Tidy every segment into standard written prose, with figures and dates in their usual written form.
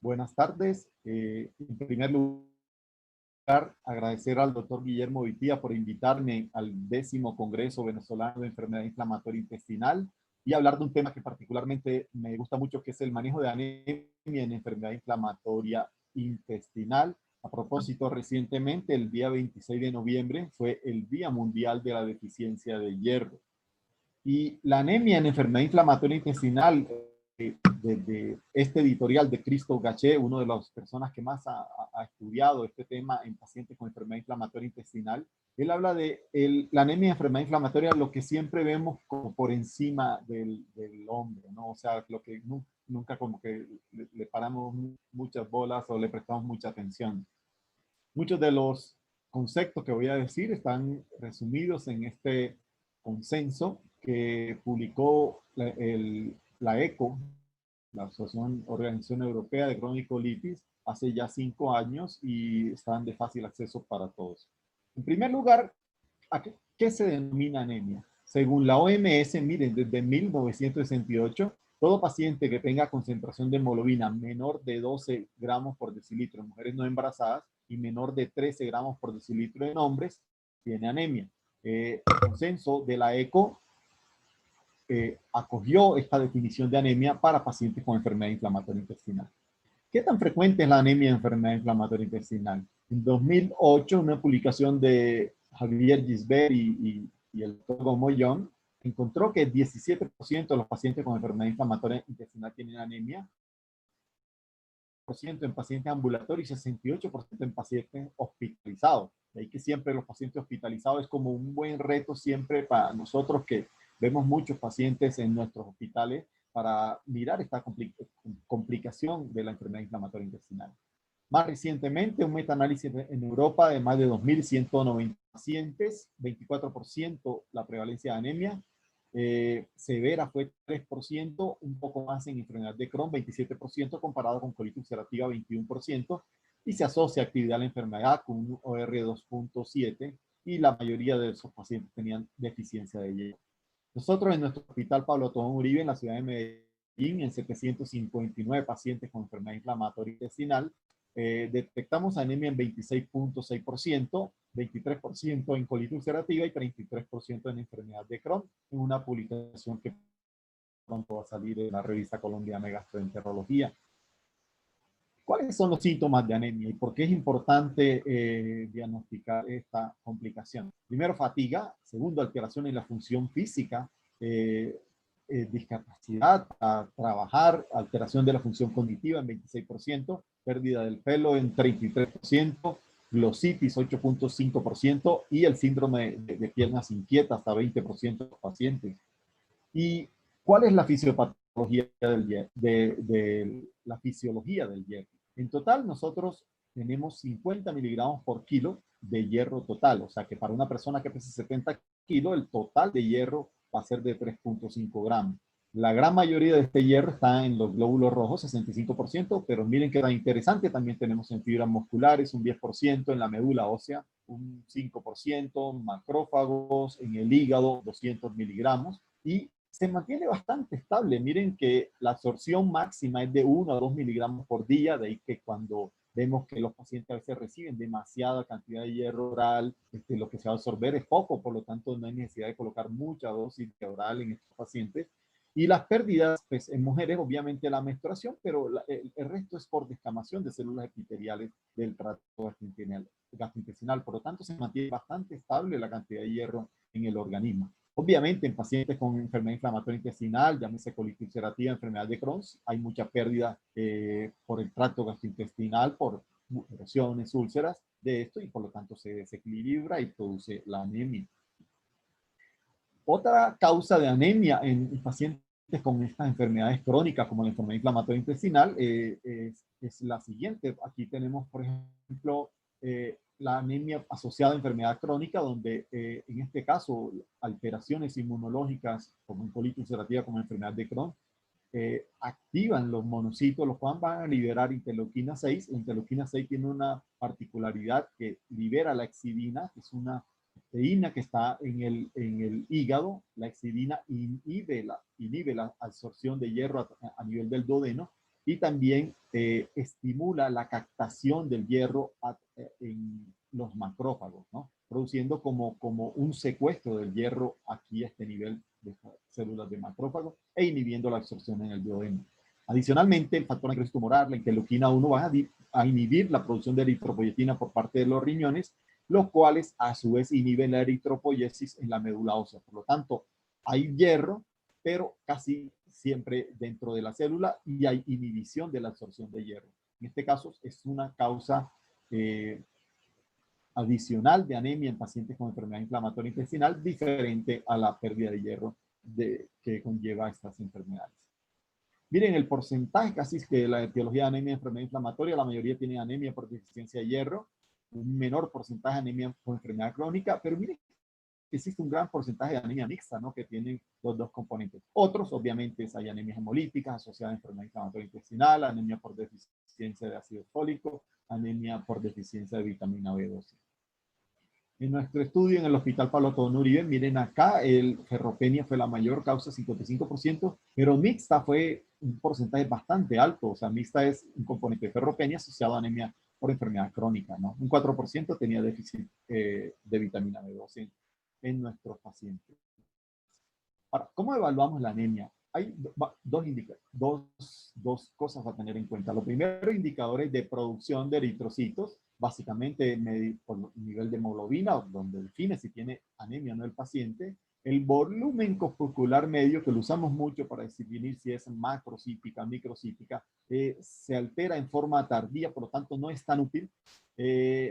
Buenas tardes. En primer lugar, agradecer al doctor Guillermo Vitía por invitarme al 10º Congreso Venezolano de Enfermedad Inflamatoria Intestinal y hablar de un tema que particularmente me gusta mucho, que es el manejo de anemia en enfermedad inflamatoria intestinal. A propósito, recientemente, el día 26 de noviembre, fue el Día Mundial de la Deficiencia de Hierro. Y la anemia en enfermedad inflamatoria intestinal, de este editorial de Christophe Gachet, una de las personas que más ha estudiado este tema en pacientes con enfermedad inflamatoria intestinal, él habla de la anemia en enfermedad inflamatoria, lo que siempre vemos como por encima del hombre, ¿no? O sea, lo que nunca como que le paramos muchas bolas o le prestamos mucha atención. Muchos de los conceptos que voy a decir están resumidos en este consenso que publicó la ECO, la Asociación Organización Europea de Cronicolitis, hace ya 5 años y están de fácil acceso para todos. En primer lugar, ¿qué se denomina anemia? Según la OMS, miren, desde 1968, todo paciente que tenga concentración de hemoglobina menor de 12 gramos por decilitro en mujeres no embarazadas y menor de 13 gramos por decilitro en hombres tiene anemia. El consenso de la ECO acogió esta definición de anemia para pacientes con enfermedad inflamatoria intestinal. ¿Qué tan frecuente es la anemia en enfermedad inflamatoria intestinal? En 2008, una publicación de Javier Gisbert y el doctor Gomoyón encontró que el 17% de los pacientes con enfermedad inflamatoria intestinal tienen anemia, en pacientes ambulatorios y 68% en pacientes hospitalizados. De ahí que siempre los pacientes hospitalizados es como un buen reto siempre para nosotros que vemos muchos pacientes en nuestros hospitales para mirar esta complicación de la enfermedad inflamatoria intestinal. Más recientemente, un metaanálisis en Europa de más de 2.190 pacientes, 24% la prevalencia de anemia, severa fue 3%, un poco más en enfermedad de Crohn, 27%, comparado con colitis ulcerativa, 21%, y se asocia actividad a la enfermedad con un OR 2.7, y la mayoría de esos pacientes tenían deficiencia de hierro. Nosotros en nuestro hospital Pablo Tobón Uribe, en la ciudad de Medellín, en 759 pacientes con enfermedad inflamatoria intestinal, detectamos anemia en 26.6%, 23% en colitis ulcerativa y 33% en enfermedad de Crohn, en una publicación que pronto va a salir en la revista colombiana de gastroenterología. ¿Cuáles son los síntomas de anemia y por qué es importante diagnosticar esta complicación? Primero, fatiga. Segundo, alteración en la función física. Discapacidad a trabajar, alteración de la función cognitiva en 26%, pérdida del pelo en 33%, glositis 8.5% y el síndrome de piernas inquietas hasta 20% de los pacientes. ¿Y cuál es la fisiopatología la fisiología del hierro? En total, nosotros tenemos 50 miligramos por kilo de hierro total. O sea que para una persona que pesa 70 kilos, el total de hierro va a ser de 3.5 gramos. La gran mayoría de este hierro está en los glóbulos rojos, 65%, pero miren que tan interesante, también tenemos en fibras musculares un 10%, en la médula ósea un 5%, macrófagos, en el hígado 200 miligramos y se mantiene bastante estable. Miren que la absorción máxima es de 1 a 2 miligramos por día, de ahí que cuando vemos que los pacientes a veces reciben demasiada cantidad de hierro oral, lo que se va a absorber es poco, por lo tanto no hay necesidad de colocar mucha dosis de oral en estos pacientes. Y las pérdidas, pues en mujeres, obviamente la menstruación, pero el resto es por descamación de células epiteliales del tracto gastrointestinal. Por lo tanto, se mantiene bastante estable la cantidad de hierro en el organismo. Obviamente, en pacientes con enfermedad inflamatoria intestinal, llámese colitis ulcerativa, enfermedad de Crohn, hay mucha pérdida por el tracto gastrointestinal, por erosiones, úlceras de esto, y por lo tanto se desequilibra y produce la anemia. Otra causa de anemia en pacientes con estas enfermedades crónicas, como la enfermedad inflamatoria intestinal, es la siguiente. Aquí tenemos, por ejemplo, la anemia asociada a enfermedad crónica, donde en este caso alteraciones inmunológicas como en colitis ulcerativa, como enfermedad de Crohn, activan los monocitos, los cuales van a liberar interleuquina 6. La interleuquina 6 tiene una particularidad que libera la exidina, que es una proteína que está en el hígado. La exidina inhibe la absorción de hierro a nivel del duodeno y también estimula la captación del hierro en los macrófagos, ¿no? Produciendo como un secuestro del hierro aquí a este nivel de células de macrófagos e inhibiendo la absorción en el duodeno. Adicionalmente, el factor necrosis tumoral, la interleuquina 1, va a inhibir la producción de eritropoyetina por parte de los riñones, los cuales a su vez inhiben la eritropoyesis en la médula ósea. Por lo tanto, hay hierro, pero casi siempre dentro de la célula y hay inhibición de la absorción de hierro. En este caso es una causa adicional de anemia en pacientes con enfermedad inflamatoria intestinal, diferente a la pérdida de hierro que conlleva estas enfermedades. Miren, el porcentaje casi es que la etiología de anemia en enfermedad inflamatoria, la mayoría tiene anemia por deficiencia de hierro, un menor porcentaje de anemia por enfermedad crónica, pero miren, existe un gran porcentaje de anemia mixta, ¿no? Que tienen los dos componentes. Otros, obviamente, hay anemias hemolíticas asociadas a enfermedad inflamatoria intestinal, anemia por deficiencia de ácido fólico, anemia por deficiencia de vitamina B12. En nuestro estudio en el Hospital Pablo Tobón Uribe, miren acá, el ferropenia fue la mayor causa, 55%, pero mixta fue un porcentaje bastante alto. O sea, mixta es un componente de ferropenia asociado a anemia por enfermedad crónica, ¿no? Un 4% tenía déficit de vitamina B12 en nuestros pacientes. Ahora, ¿cómo evaluamos la anemia? Hay dos cosas a tener en cuenta. Lo primero, indicadores de producción de eritrocitos, básicamente por nivel de hemoglobina, donde define si tiene anemia o no el paciente. El volumen corpuscular medio, que lo usamos mucho para definir si es macrocítica, microcítica, se altera en forma tardía, por lo tanto no es tan útil.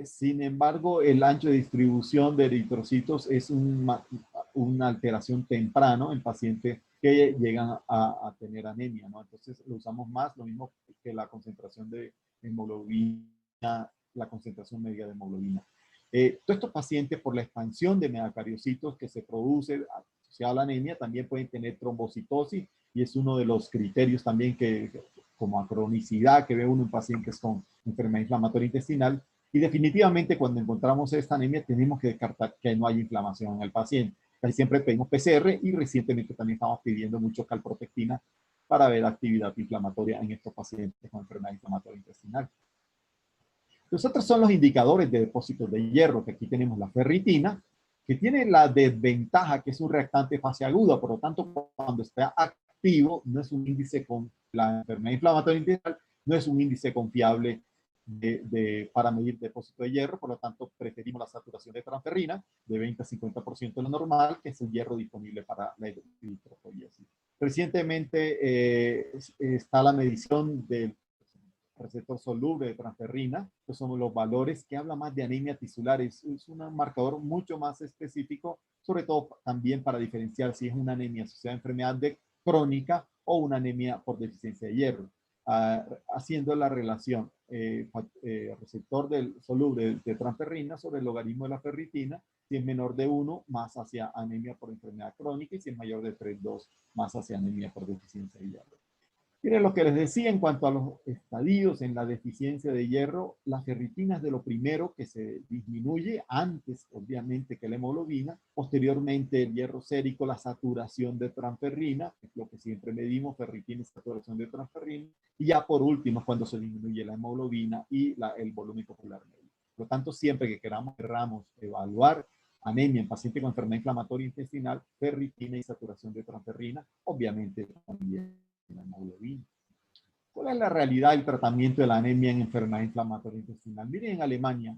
Sin embargo, el ancho de distribución de eritrocitos es una alteración temprano en pacientes que llegan a tener anemia, ¿no? Entonces lo usamos más, lo mismo que la concentración de hemoglobina, la concentración media de hemoglobina. Todos estos pacientes, por la expansión de megacariocitos que se produce asociada a la anemia, también pueden tener trombocitosis, y es uno de los criterios también como a cronicidad que ve uno en pacientes con enfermedad inflamatoria intestinal. Y definitivamente cuando encontramos esta anemia tenemos que descartar que no hay inflamación en el paciente. Casi siempre pedimos PCR y recientemente también estamos pidiendo mucho calprotectina para ver actividad inflamatoria en estos pacientes con enfermedad inflamatoria intestinal. Los otros son los indicadores de depósitos de hierro, que aquí tenemos la ferritina, que tiene la desventaja que es un reactante fase aguda, por lo tanto, cuando está activo, no es un índice con la enfermedad inflamatoria intestinal, no es un índice confiable para medir depósito de hierro, por lo tanto, preferimos la saturación de transferrina de 20 a 50% de lo normal, que es el hierro disponible para la eritropoiesis. Recientemente está la medición del receptor soluble de transferrina, que son los valores que habla más de anemia tisular. Es un marcador mucho más específico, sobre todo también para diferenciar si es una anemia asociada a enfermedad crónica o una anemia por deficiencia de hierro. Haciendo la relación receptor del soluble de transferrina sobre el logaritmo de la ferritina, si es menor de 1, más hacia anemia por enfermedad crónica, y si es mayor de 3,2, más hacia anemia por deficiencia de hierro. Miren lo que les decía en cuanto a los estadios en la deficiencia de hierro, la ferritina es de lo primero que se disminuye, antes obviamente que la hemoglobina, posteriormente el hierro sérico, la saturación de transferrina, que es lo que siempre medimos, ferritina y saturación de transferrina, y ya por último cuando se disminuye la hemoglobina y el volumen corpuscular medio. Por lo tanto, siempre que queramos evaluar anemia en paciente con enfermedad inflamatoria intestinal, ferritina y saturación de transferrina, obviamente también la hemoglobina. ¿Cuál es la realidad del tratamiento de la anemia en enfermedad inflamatoria intestinal? Miren, en Alemania,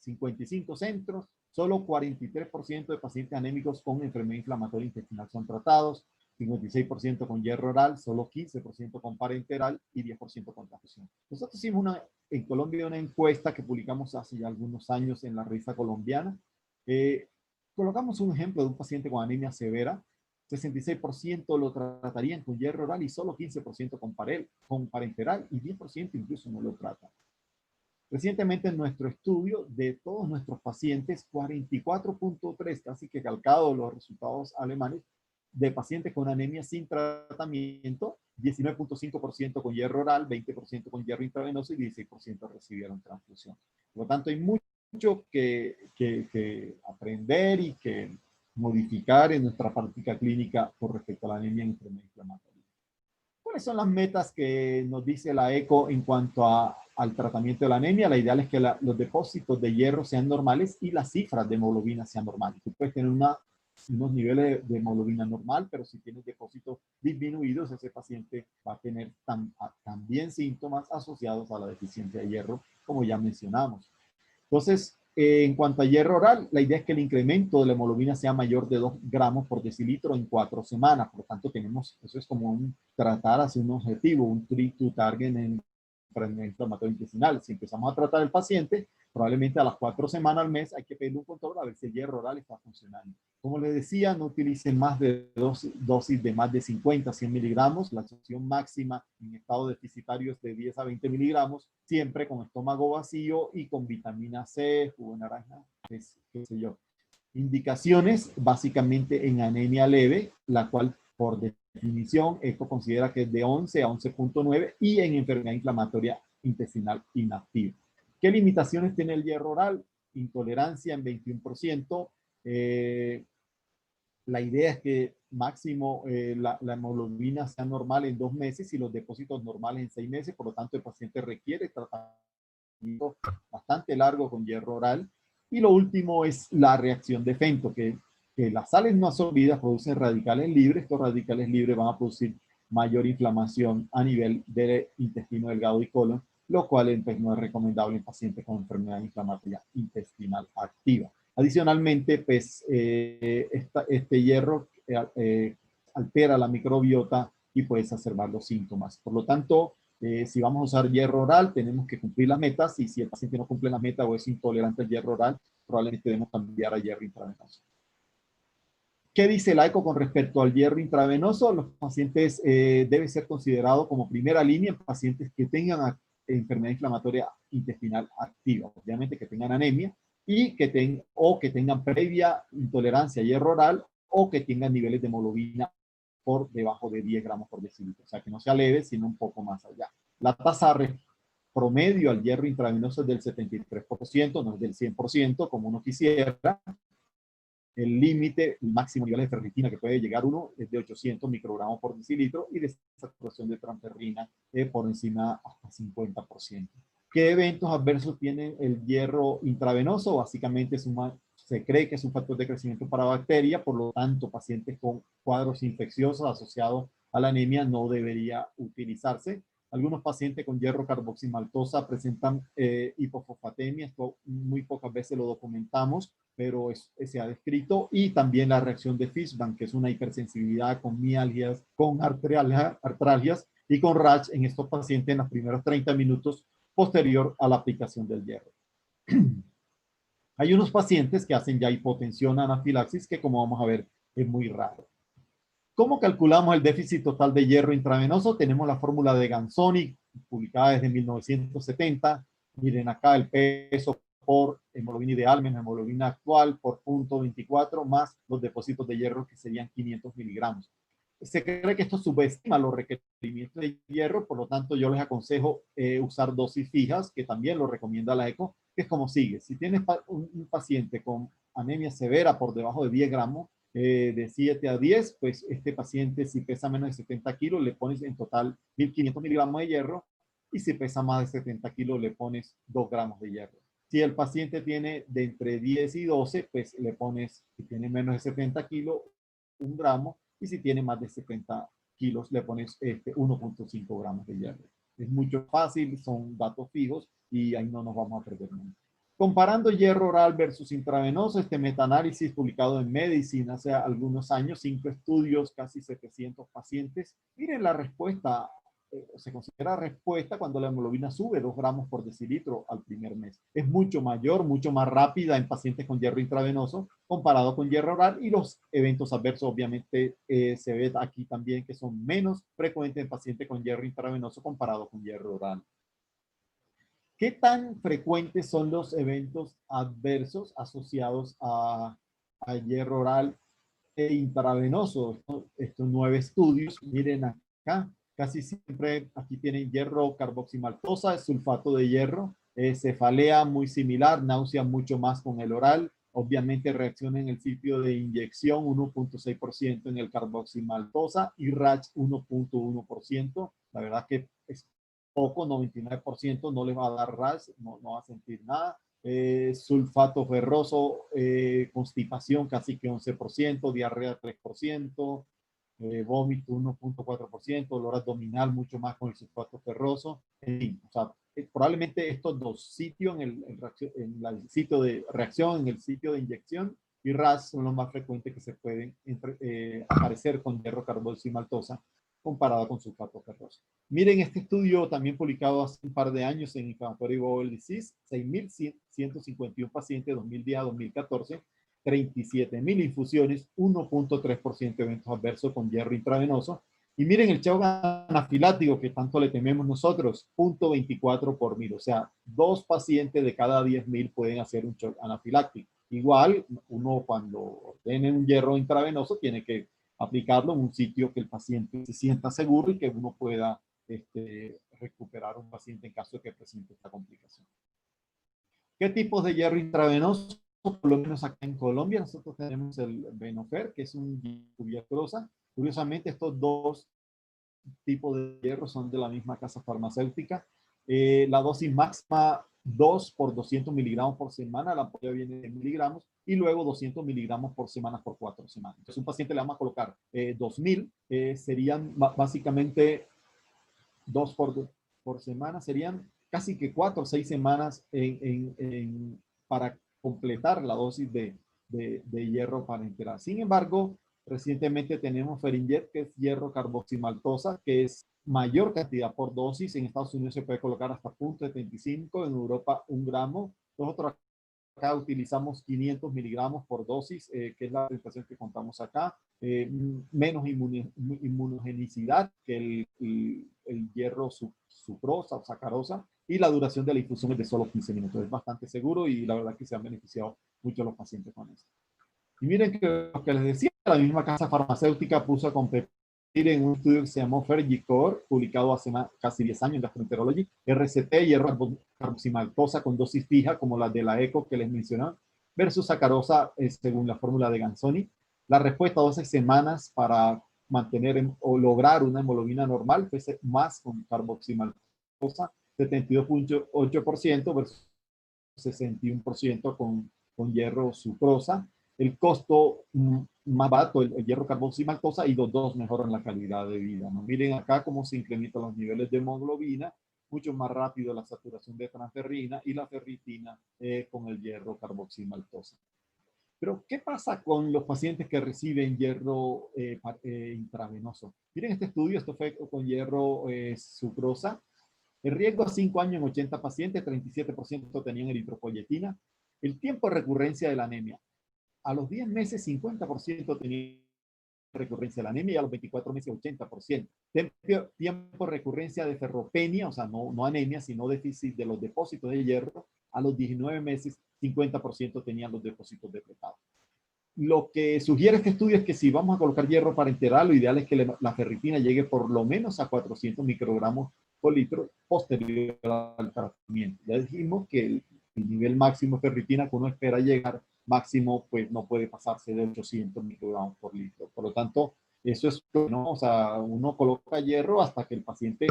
55 centros, solo 43% de pacientes anémicos con enfermedad inflamatoria intestinal son tratados, 56% con hierro oral, solo 15% con parenteral y 10% con transfusión. Nosotros hicimos en Colombia una encuesta que publicamos hace ya algunos años en la revista colombiana. Colocamos un ejemplo de un paciente con anemia severa. 66% lo tratarían con hierro oral y solo 15% con parenteral, y 10% incluso no lo tratan. Recientemente en nuestro estudio de todos nuestros pacientes, 44.3, casi que calcado los resultados alemanes, de pacientes con anemia sin tratamiento, 19.5% con hierro oral, 20% con hierro intravenoso y 16% recibieron transfusión. Por lo tanto, hay mucho que aprender y que modificar en nuestra práctica clínica con respecto a la anemia en enfermedad inflamatoria. ¿Cuáles son las metas que nos dice la ECO en cuanto al tratamiento de la anemia? La ideal es que los depósitos de hierro sean normales y las cifras de hemoglobina sean normales. Tú puedes tener unos niveles de hemoglobina normal, pero si tienes depósitos disminuidos, ese paciente va a tener también síntomas asociados a la deficiencia de hierro, como ya mencionamos. Entonces, en cuanto a hierro oral, la idea es que el incremento de la hemoglobina sea mayor de 2 gramos por decilitro en 4 semanas. Por lo tanto, eso es como tratar hacia un objetivo, un treat to target en enfermedad inflamatoria intestinal. Si empezamos a tratar al paciente, probablemente a las 4 semanas al mes hay que pedirle un control a ver si el hierro oral está funcionando. Como les decía, no utilicen más de dosis de más de 50 a 100 miligramos. La absorción máxima en estado deficitario es de 10 a 20 miligramos, siempre con estómago vacío y con vitamina C, jugo de naranja, qué sé yo. Indicaciones básicamente en anemia leve, la cual por definición ECO considera que es de 11 a 11.9 y en enfermedad inflamatoria intestinal inactiva. ¿Qué limitaciones tiene el hierro oral? Intolerancia en 21%. La idea es que máximo la hemoglobina sea normal en 2 meses y los depósitos normales en 6 meses. Por lo tanto, el paciente requiere tratamiento bastante largo con hierro oral. Y lo último es la reacción de Fento, que las sales no absorbidas producen radicales libres. Estos radicales libres van a producir mayor inflamación a nivel del intestino delgado y colon, lo cual pues, no es recomendable en pacientes con enfermedad inflamatoria intestinal activa. Adicionalmente, pues, este hierro altera la microbiota y puede exacerbar los síntomas. Por lo tanto, si vamos a usar hierro oral, tenemos que cumplir las metas, y si el paciente no cumple la meta o es intolerante al hierro oral, probablemente debemos cambiar a hierro intravenoso. ¿Qué dice la ECO con respecto al hierro intravenoso? Los pacientes deben ser considerados como primera línea en pacientes que tengan enfermedad inflamatoria intestinal activa, obviamente que tengan anemia y que tengan previa intolerancia a hierro oral o que tengan niveles de hemoglobina por debajo de 10 gramos por decilitro. O sea, que no sea leve, sino un poco más allá. La tasa promedio al hierro intravenoso es del 73%, no es del 100%, como uno quisiera. El límite, el máximo nivel de ferritina que puede llegar uno es de 800 microgramos por decilitro y de saturación de transferrina por encima hasta 50%. ¿Qué eventos adversos tiene el hierro intravenoso? Básicamente se cree que es un factor de crecimiento para bacterias, por lo tanto, pacientes con cuadros infecciosos asociados a la anemia no debería utilizarse. Algunos pacientes con hierro carboximaltosa presentan hipofosfatemia, esto muy pocas veces lo documentamos, pero se ha descrito, y también la reacción de Fishman, que es una hipersensibilidad con mialgias, con artralgias y con rash en estos pacientes en los primeros 30 minutos posterior a la aplicación del hierro. Hay unos pacientes que hacen ya hipotensión anafilaxis, que como vamos a ver es muy raro. ¿Cómo calculamos el déficit total de hierro intravenoso? Tenemos la fórmula de Ganzoni, publicada desde 1970. Miren acá el peso por hemoglobina ideal menos hemoglobina actual por 0.24 más los depósitos de hierro, que serían 500 miligramos. Se cree que esto subestima los requerimientos de hierro, por lo tanto yo les aconsejo usar dosis fijas, que también lo recomienda la ECO, que es como sigue. Si tienes un paciente con anemia severa por debajo de 10 gramos, de 7 a 10, pues este paciente, si pesa menos de 70 kilos, le pones en total 1500 miligramos de hierro, y si pesa más de 70 kilos, le pones 2 gramos de hierro. Si el paciente tiene de entre 10 y 12, pues le pones, si tiene menos de 70 kilos, 1 gramo, y si tiene más de 70 kilos, le pones 1.5 gramos de hierro. Es mucho fácil, son datos fijos, y ahí no nos vamos a perder nunca. Comparando hierro oral versus intravenoso, este metaanálisis publicado en Medicine hace algunos años, 5 estudios, casi 700 pacientes. Miren la respuesta, se considera respuesta cuando la hemoglobina sube 2 gramos por decilitro al primer mes. Es mucho mayor, mucho más rápida en pacientes con hierro intravenoso comparado con hierro oral, y los eventos adversos obviamente se ve aquí también que son menos frecuentes en pacientes con hierro intravenoso comparado con hierro oral. ¿Qué tan frecuentes son los eventos adversos asociados a hierro oral e intravenoso? Estos 9 estudios, miren acá, casi siempre aquí tienen hierro carboximaltosa, sulfato de hierro, cefalea muy similar, náusea mucho más con el oral, Obviamente reacciona en el sitio de inyección 1.6% en el carboximaltosa y RAS 1.1%. La verdad que es poco, 99% no les va a dar RAS, no va a sentir nada. Sulfato ferroso, constipación casi que 11%, diarrea 3%, vómito 1.4%, dolor abdominal mucho más con el sulfato ferroso. En fin, o sea, probablemente estos dos sitios, en el sitio de reacción, en el sitio de inyección y RAS son los más frecuentes que se pueden aparecer con hierro carboximaltosa comparado con sulfato ferroso. Miren este estudio también publicado hace un par de años en Inflammatory Bowel Disease, 6.151 pacientes 2010 a 2014, 37.000 infusiones, 1.3% de eventos adversos con hierro intravenoso. Y miren el shock anafiláctico que tanto le tememos nosotros, 0.24 por mil. O sea, 2 pacientes de cada 10.000 pueden hacer un shock anafiláctico. Igual, uno cuando tiene un hierro intravenoso tiene que aplicarlo en un sitio que el paciente se sienta seguro y que uno pueda recuperar a un paciente en caso de que presente esta complicación. ¿Qué tipos de hierro intravenoso? Por lo menos acá en Colombia nosotros tenemos el Venofer, que es un cubiertrosa. Curiosamente, estos dos tipos de hierro son de la misma casa farmacéutica. La dosis máxima 2 por 200 miligramos por semana, la ampalla viene de miligramos, y luego 200 miligramos por semana por 4 semanas. Entonces, un paciente le vamos a colocar 2.000, serían básicamente 2 por semana, serían casi que 4 o 6 semanas para completar la dosis de hierro parenteral. Sin embargo, recientemente tenemos Ferinject, que es hierro carboximaltosa, que es mayor cantidad por dosis. En Estados Unidos se puede colocar hasta 0.75, en Europa 1 gramo. Nosotros acá utilizamos 500 miligramos por dosis, que es la presentación que contamos acá. Menos inmunogenicidad que el hierro sucrosa o sacarosa, y la duración de la infusión es de solo 15 minutos. Es bastante seguro y la verdad que se han beneficiado mucho los pacientes con esto. Y miren que lo que les decía, la misma casa farmacéutica puso a competir en un estudio que se llamó Fergicor, publicado hace casi 10 años en Gastroenterology, RCT, hierro carboximaltosa con dosis fija, como la de la ECO que les mencioné, versus sacarosa según la fórmula de Ganzoni. La respuesta a 12 semanas para mantener o lograr una hemoglobina normal fue más con carboximaltosa, 72.8% versus 61% con hierro sucrosa. El costo más barato, el hierro carboximaltosa, y los dos mejoran la calidad de vida, ¿no? Miren acá cómo se incrementan los niveles de hemoglobina, mucho más rápido la saturación de transferrina y la ferritina con el hierro carboximaltosa. Pero, ¿qué pasa con los pacientes que reciben hierro intravenoso? Miren este estudio, esto fue con hierro sucrosa. El riesgo a 5 años en 80 pacientes, 37% tenían eritropoyetina. El tiempo de recurrencia de la anemia. A los 10 meses, 50% tenían recurrencia de la anemia, y a los 24 meses, 80%. Tiempo de recurrencia de ferropenia, o sea, no anemia, sino déficit de los depósitos de hierro. A los 19 meses, 50% tenían los depósitos depletados. Lo que sugiere este estudio es que si vamos a colocar hierro parenteral, lo ideal es que la ferritina llegue por lo menos a 400 microgramos por litro posterior al tratamiento. Ya dijimos que el nivel máximo de ferritina que uno espera llegar máximo, pues no puede pasarse de 800 microgramos por litro. Por lo tanto, eso es, ¿no? O sea, uno coloca hierro hasta que el paciente,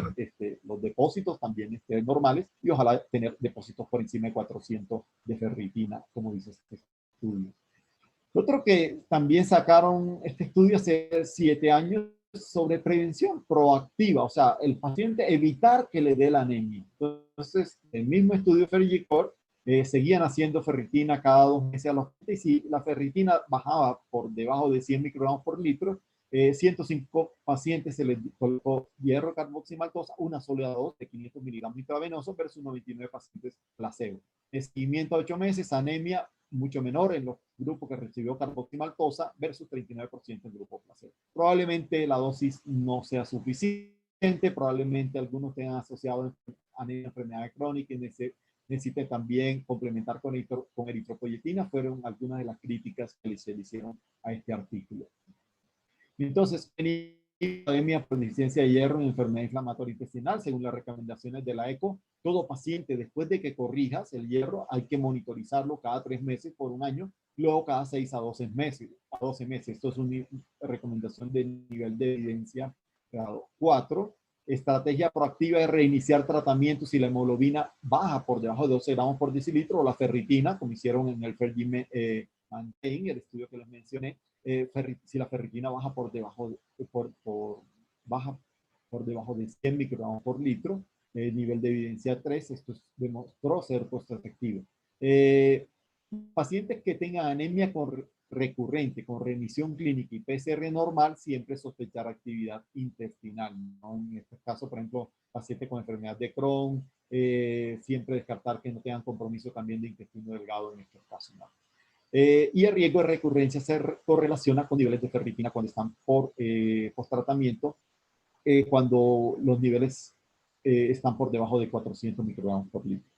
los depósitos también estén normales, y ojalá tener depósitos por encima de 400 de ferritina, como dice este estudio. Otro que también sacaron este estudio hace 7 años sobre prevención proactiva, o sea, el paciente evitar que le dé la anemia. Entonces, el mismo estudio Fergicor, seguían haciendo ferritina cada 2 meses a los pacientes, y si la ferritina bajaba por debajo de 100 microgramos por litro, 105 pacientes se les colocó hierro carboximaltosa, una sola dosis de 500 miligramos intravenosos versus 99 pacientes placebo. El seguimiento a 8 meses, anemia mucho menor en los grupos que recibió carboximaltosa versus 39% en grupo placebo. Probablemente la dosis no sea suficiente, probablemente algunos tengan asociado anemia, enfermedad crónica, y necesite también complementar con eritropoyetina. Fueron algunas de las críticas que se le hicieron a este artículo. Entonces, anemia por deficiencia de hierro en enfermedad inflamatoria intestinal, según las recomendaciones de la ECO, todo paciente, después de que corrijas el hierro, hay que monitorizarlo cada 3 meses por 1 año luego cada 6 a 12 meses. Esto es una recomendación de nivel de evidencia grado 4. Estrategia proactiva es reiniciar tratamiento si la hemoglobina baja por debajo de 12 gramos por decilitro, o la ferritina, como hicieron en el Maintain, el estudio que les mencioné. Si la ferritina baja por debajo baja por debajo de 100 microgramos por litro, nivel de evidencia 3, esto demostró ser costo efectivo. Pacientes que tengan anemia recurrente, con remisión clínica y PCR normal, siempre sospechar actividad intestinal, ¿no? En este caso, por ejemplo, pacientes con enfermedad de Crohn, siempre descartar que no tengan compromiso también de intestino delgado en estos casos, ¿no? Y el riesgo de recurrencia se correlaciona con niveles de ferritina cuando están post tratamiento, cuando los niveles están por debajo de 400 microgramos por litro.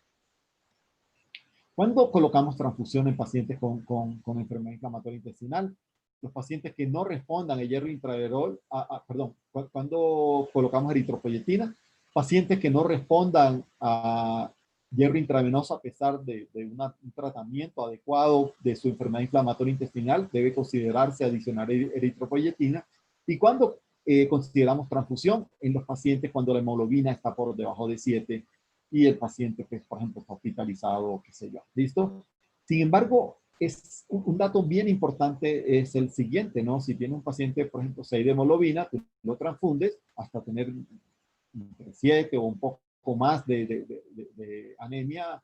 Cuando colocamos transfusión en pacientes con enfermedad inflamatoria intestinal, los pacientes que no respondan a hierro intraderol, cuando colocamos eritropoyetina, pacientes que no respondan a hierro intravenoso a pesar de un tratamiento adecuado de su enfermedad inflamatoria intestinal, debe considerarse adicionar eritropoyetina. Y cuando consideramos transfusión en los pacientes cuando la hemoglobina está por debajo de 7 y el paciente que, por ejemplo, está hospitalizado o qué sé yo. ¿Listo? Sin embargo, es un dato bien importante es el siguiente, ¿no? Si tiene un paciente, por ejemplo, 6 de hemoglobina, tú lo transfundes hasta tener 7 o un poco más de anemia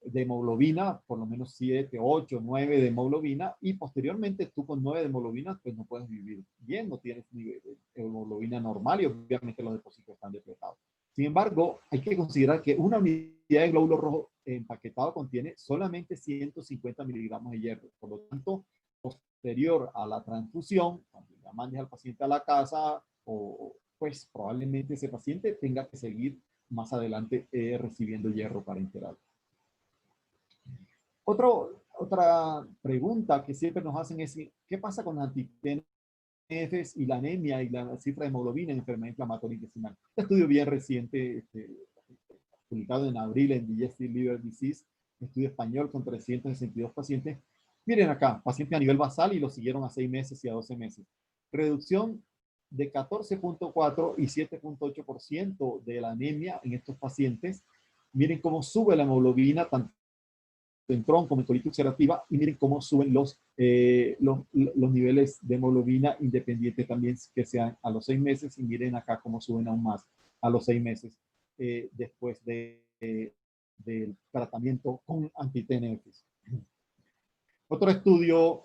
de hemoglobina, por lo menos 7, 8, 9 de hemoglobina, y posteriormente tú con 9 de hemoglobina, pues no puedes vivir bien, no tienes nivel de hemoglobina normal y obviamente los depósitos están depletados. Sin embargo, hay que considerar que una unidad de glóbulo rojo empaquetado contiene solamente 150 miligramos de hierro. Por lo tanto, posterior a la transfusión, cuando ya mandes al paciente a la casa, pues probablemente ese paciente tenga que seguir más adelante recibiendo hierro parenteral. Otra pregunta que siempre nos hacen es, ¿qué pasa con anti-TNFs y la anemia y la cifra de hemoglobina en enfermedad inflamatoria intestinal? Un estudio bien reciente, publicado en abril en Digestive Liver Disease, un estudio español con 362 pacientes. Miren acá, pacientes a nivel basal y lo siguieron a 6 meses y a 12 meses. Reducción de 14.4 y 7.8% de la anemia en estos pacientes. Miren cómo sube la hemoglobina, tanto en Crohn como en colitis ulcerativa, y miren cómo suben los niveles de hemoglobina independiente también que sean a los 6 meses, y miren acá cómo suben aún más a los 6 meses después del tratamiento con anti-TNFs. Otro estudio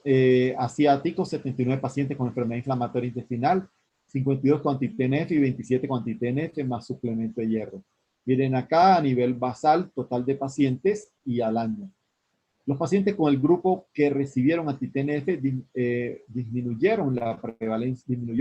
asiático, 79 pacientes con enfermedad inflamatoria intestinal, 52 con anti-TNF y 27 con anti-TNF más suplemento de hierro. Miren acá a nivel basal, total de pacientes y al año. Los pacientes con el grupo que recibieron anti-TNF disminuyó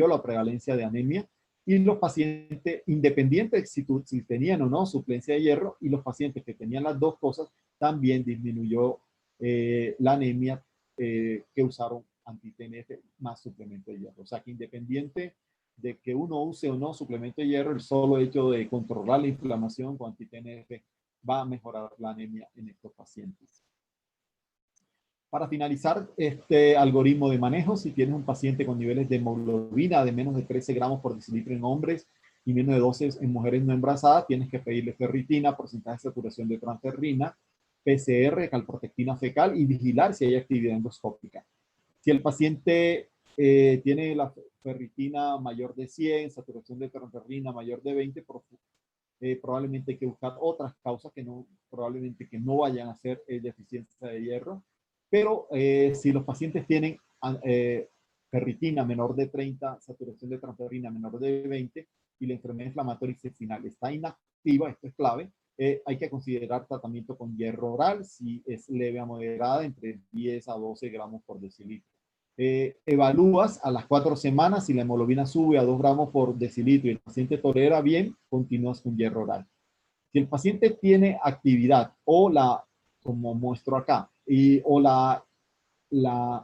la prevalencia de anemia, y los pacientes, independientes si tenían o no suplencia de hierro, y los pacientes que tenían las dos cosas, también disminuyó la anemia que usaron anti-TNF más suplemento de hierro. O sea que independiente de que uno use o no suplemento de hierro, el solo hecho de controlar la inflamación con anti-TNF va a mejorar la anemia en estos pacientes. Para finalizar este algoritmo de manejo, si tienes un paciente con niveles de hemoglobina de menos de 13 gramos por decilitro en hombres y menos de 12 en mujeres no embarazadas, tienes que pedirle ferritina, porcentaje de saturación de transferrina, PCR, calprotectina fecal, y vigilar si hay actividad endoscópica. Si el paciente tiene la ferritina mayor de 100, saturación de transferrina mayor de 20, probablemente hay que buscar otras causas probablemente que no vayan a ser deficiencia de hierro. Pero si los pacientes tienen ferritina menor de 30, saturación de transferrina menor de 20 y la enfermedad inflamatoria intestinal está inactiva, esto es clave, hay que considerar tratamiento con hierro oral si es leve a moderada, entre 10 a 12 gramos por decilitro. Evalúas a las 4 semanas, si la hemoglobina sube a 2 gramos por decilitro y el paciente tolera bien, continúas con hierro oral. Si el paciente tiene actividad o como muestro acá, o la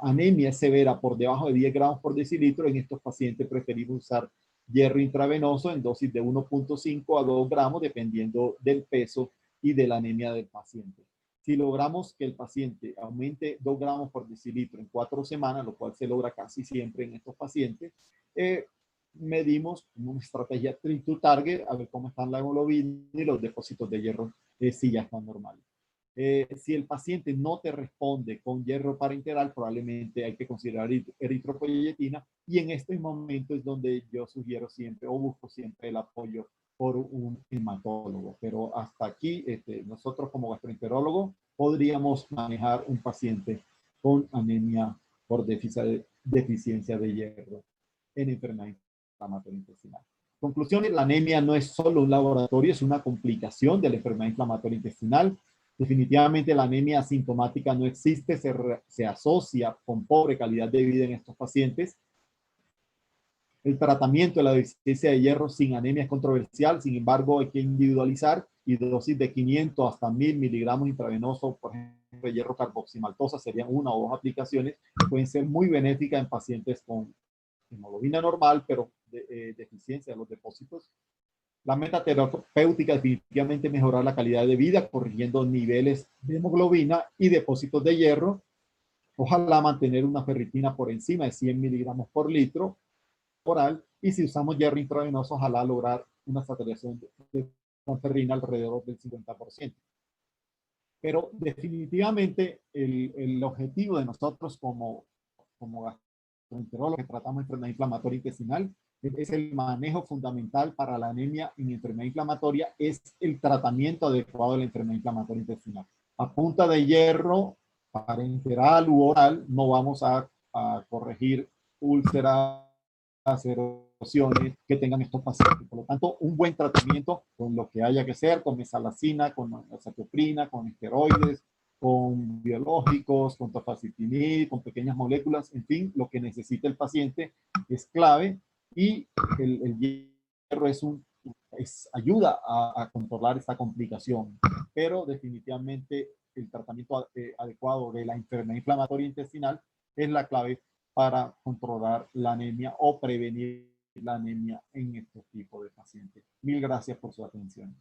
anemia es severa por debajo de 10 gramos por decilitro, en estos pacientes preferimos usar hierro intravenoso en dosis de 1.5 a 2 gramos, dependiendo del peso y de la anemia del paciente. Si logramos que el paciente aumente 2 gramos por decilitro en 4 semanas, lo cual se logra casi siempre en estos pacientes, medimos una estrategia treat to target a ver cómo están la hemoglobina y los depósitos de hierro si ya están normales. Si el paciente no te responde con hierro parenteral, probablemente hay que considerar eritropoyetina, y en este momento es donde yo sugiero siempre o busco siempre el apoyo por un hematólogo. Pero hasta aquí, nosotros como gastroenterólogos podríamos manejar un paciente con anemia por deficiencia de hierro en enfermedad inflamatoria intestinal. Conclusiones: la anemia no es solo un laboratorio, es una complicación de la enfermedad inflamatoria intestinal. Definitivamente la anemia asintomática no existe, se asocia con pobre calidad de vida en estos pacientes. El tratamiento de la deficiencia de hierro sin anemia es controversial, sin embargo hay que individualizar, y dosis de 500 hasta 1000 miligramos intravenosos, por ejemplo, de hierro carboximaltosa serían 1 o 2 aplicaciones, pueden ser muy benéficas en pacientes con hemoglobina normal, pero deficiencia de los depósitos. La meta terapéutica es definitivamente mejorar la calidad de vida, corrigiendo niveles de hemoglobina y depósitos de hierro. Ojalá mantener una ferritina por encima de 100 miligramos por litro oral, y si usamos hierro intravenoso, ojalá lograr una saturación de ferrina alrededor del 50%. Pero definitivamente el objetivo de nosotros como gastroenterólogos que tratamos enfermedad inflamatoria intestinal es el manejo fundamental para la anemia en enfermedad inflamatoria, es el tratamiento adecuado de la enfermedad inflamatoria intestinal. A punta de hierro parenteral u oral no vamos a corregir úlceras, erosiones que tengan estos pacientes. Por lo tanto, un buen tratamiento con lo que haya que ser, con mesalazina, con azathioprina, con esteroides, con biológicos, con tofacitinib, con pequeñas moléculas, en fin, lo que necesita el paciente es clave, y el hierro ayuda a controlar esta complicación, pero definitivamente el tratamiento adecuado de la enfermedad inflamatoria intestinal es la clave para controlar la anemia o prevenir la anemia en estos tipos de pacientes. Mil gracias por su atención.